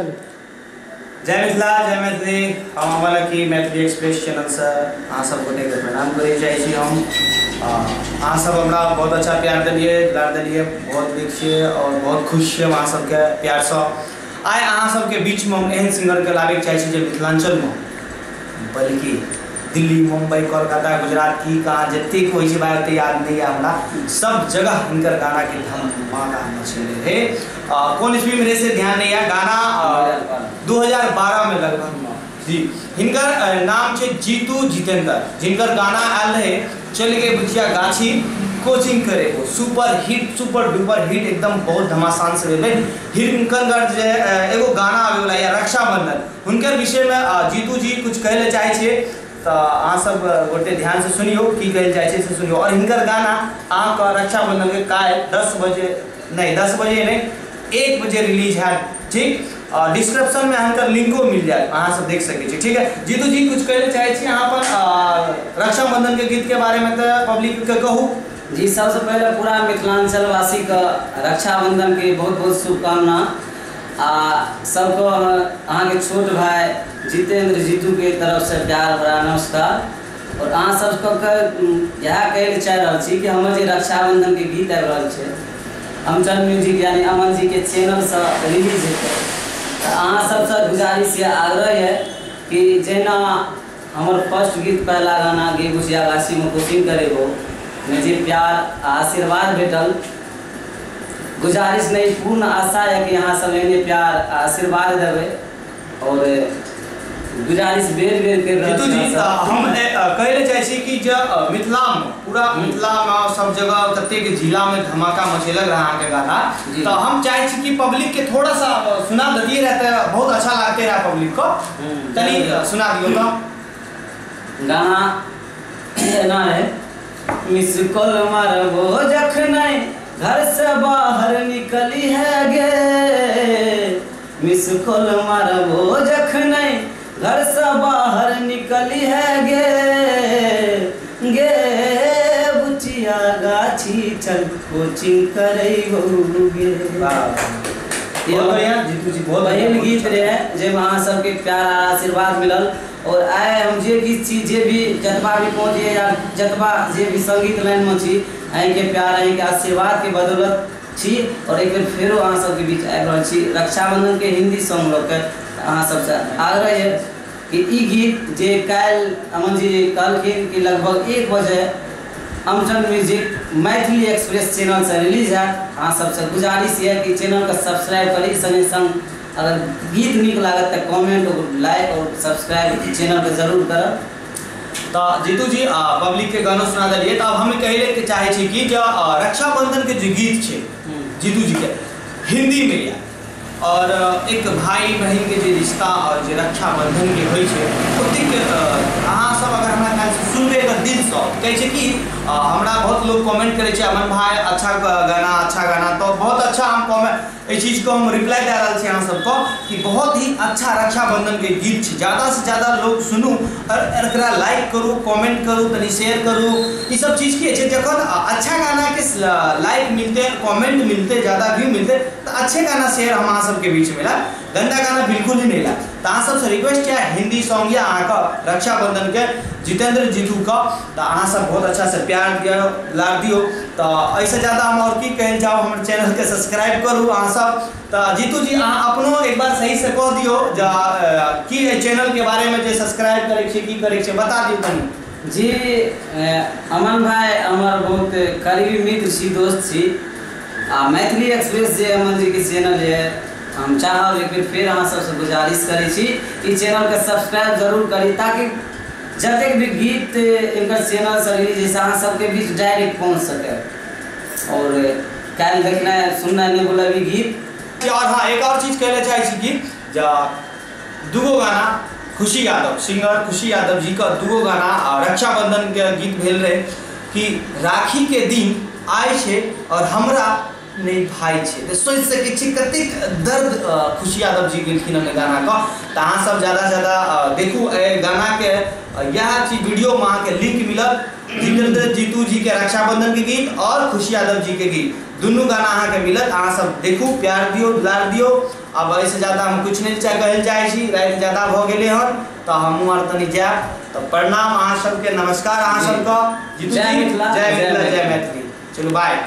जय मिथिला जय मैथिली हम वाला की मैथिली एक्सप्रेस चैनल से अहाँ सब गोटे के प्रणाम करे चाहे छी हम अहाँ सब हमरा बहुत अच्छा प्यार दिलिए दुलार दिलिए बहुत नीक छिए और बहुत खुश छिए अहाँ सबके प्यार से आइ अहाँ सबके बीच में हम एहन सिंगर के लाबे चाहे छी जे मिथिलांचल में बल्कि दिल्ली मुंबई कोलकाता गुजरात की कहाँ जते कोई से बात याद नहीं है हमरा सब जगह इनकर गाना के धमाका मचले है। कौन ईस्वी मेरे से ध्यान नहीं है गाना 2012 में लगभग जी इनकर नाम छे जीतू जितेंद्र जिनकर गाना आयल है चल के बुझिया गाछी कोचिंग करे वो सुपर डुपर हिट एकदम बहुत धमासान से भेल हिनकर जे एगो गाना आवे वाला या रक्षाबंधन उनके विषय में जीतू जी कुछ कहले चाहे छे तो अहाँ सब गोटे ध्यान से सुनियो की कहल जाए से सुनियो और हिनकर गाना अहाँ का रक्षाबंधन के काल 10 बजे नहीं 1 बजे रिलीज है ठीक। डिस्क्रिप्शन में हिनकर लिंको मिल जाए अहाँ सब देख सके ठीक है। जीतू जी कुछ कहले चाहे छी यहाँ पर रक्षाबंधन के गीत के बारे में तो पब्लिक के कहू जी। सबसे पहले पूरा मिथिलांचल वासी का रक्षाबंधन के बहुत बहुत शुभकामना सबको अहाँ के छोट भाई जितेंद्र जीतू के तरफ से प्यार भरा नमस्कार। और अहाँ सबको यह कहले चाह रहा छी कि हमर जे रक्षाबंधन के गीत आबि रहल छै अमचन म्यूजिक यानी अमन जी के चैनल से रिलीज हेतै तो अहाँ सबसे गुजारिश या आग्रह है कि जेना हमर फर्स्ट गीत पहला गाना गे बुझिया गाछी में कोचिंग करेबो में जे प्यार आशीर्वाद भेटल गुजारिश नहीं पूर्ण आशा है कि यहाँ सब एने प्यार आशीर्वाद देवे और गुजारिश बेर बेर कर जीतू जी हम कहले चाहे छी कि जे मिथिला में पूरा मिथिला में सब जगह कते के जिला में धमाका मचेलक रहा के गाना तो हम चाहे छी कि पब्लिक के थोड़ा सा सुना दिए रहते बहुत अच्छा लगते रहा पब्लिक को तनी सुना दियो तो गाना ना है मिस कॉल मारबो जखनै घर से बाहर निकली है गे मिस कॉल मारबो जखनै घर से बाहर निकली है गे गे बुचिया गाछी चल कोचिंग करैबो गे। जीतू जी बहुत बढ़िया गीत रहे जे अहाँ सबके प्यार आशीर्वाद मिलल और आए हम जे गीत छी जे भी जतबा भी पहुँचे या जतबा जे भी संगीत लाइन में छी अहीं के प्यार अहीं के आशीर्वाद के बदौलत छी और एक बेर फेरो अहाँ सबके बीच आबि रहल छी रक्षाबंधन के हिंदी सॉन्ग लऽ के अहाँ सबसे आग्रह है कि ई गीत जे काल अमन जी कहलखिन कि लगभग 1 बजे अमचन म्यूजिक मैथिली एक्सप्रेस चैनल से रिलीज है अहाँ सबसे गुजारिश है कि चैनल का सब्सक्राइब करी संगे संग अगर गीत निक लागत तो कमेंट और लाइक और सब्सक्राइब चैनल के जरूर करब। तो जीतू जी पब्लिक के गाना सुना दिए तो अब हम कहले के चाहे छी कि रक्षाबंधन के जो गीत छे जीतू जी के हिंदी में या और एक भाई बहन के जो रिश्ता और जो रक्षाबंधन के होय छे ओतिक अहाँ सब अगर हमरा ख्याल से सुनबे के दिल से कहे छे कि हमरा बहुत लोग कमेंट करे छे अमन भाई अच्छा गाना तो बहुत अच्छा हम कमेंट इस चीज को हम रिप्लाई दे रहा अहाँ सबको कि बहुत ही अच्छा रक्षाबंधन के गीत छे ज़्यादा से ज़्यादा लोग सुनू और एकरा लाइक करू कमेंट करू तनी शेयर करू ये सब चीज़ की छे जखन अच्छा गाना के लाइक मिलते कमेंट मिलते ज़्यादा व्यू मिलते तो अच्छे गाना शेयर हम अहाँ सबके बीच मिला गंदा गाना बिल्कुल ही नहीं ला तो अहाँ सबसे रिक्वेस्ट है हिंदी सॉन्ग या अहाँ का रक्षाबंधन के जितेंद्र जीतू का तो अहाँ सब बहुत अच्छा से प्यार दियो लाभ दियो तो ऐसे ज़्यादा हम और की कह जाओ हमारे चैनल के सब्सक्राइब करू अहाँ सब तो जीतू जी अहाँ अपनो एक बार सही से कह दियो कि चैनल के बारे में जो सब्सक्राइब करे छे बता दियो तनी जी। अमन भाई हमार बहुत करीबी मित्र छी दोस्त छी मैथिली एक्सप्रेस जे अमन जी के चैनल है हम चाहब एक बेर फिर अहाँ सबसे गुजारिश करै छी कि चैनल के सब्सक्राइब जरूर करी ताकि जतेक भी गीत इनकर चैनल से रिलीज जैसे अहाँ सबके बीच डायरेक्ट पहुँच सके और काल देखना सुनना नहीं बोला भी गीत। और हाँ एक और चीज़ कहना चाहे छी कि दूगो गाना खुशी यादव सिंगर खुशी यादव जी का दूगो गाना रक्षाबंधन के गीत भेल रहे कि राखी के दिन आए छे और हमरा नहीं भाई छे तो सोच सके छी कते दर्द खुशी यादव जी गेलखिन हमें गाना का तो अहाँ सब ज़्यादा से ज़्यादा देखू गाना के यह चीज वीडियो में अहाँ के लिंक मिलत जितेंद्र जीतू जी के रक्षाबंधन के गीत और खुशी यादव जी के गीत दोनों गाना अहाँ के मिलत अहाँ सब देखू प्यार दियो दुलार दियो अब ऐसे ज़्यादा हम कुछ नहीं कहल चाहे छी, रात ज़्यादा भ गेले हन तो हमहूँ आर तनी जाएब। तो प्रणाम अहाँ सबके, नमस्कार अहाँ सबके। जय मिथिला, जय मिथिला, जय मैथिली। चलू बाय।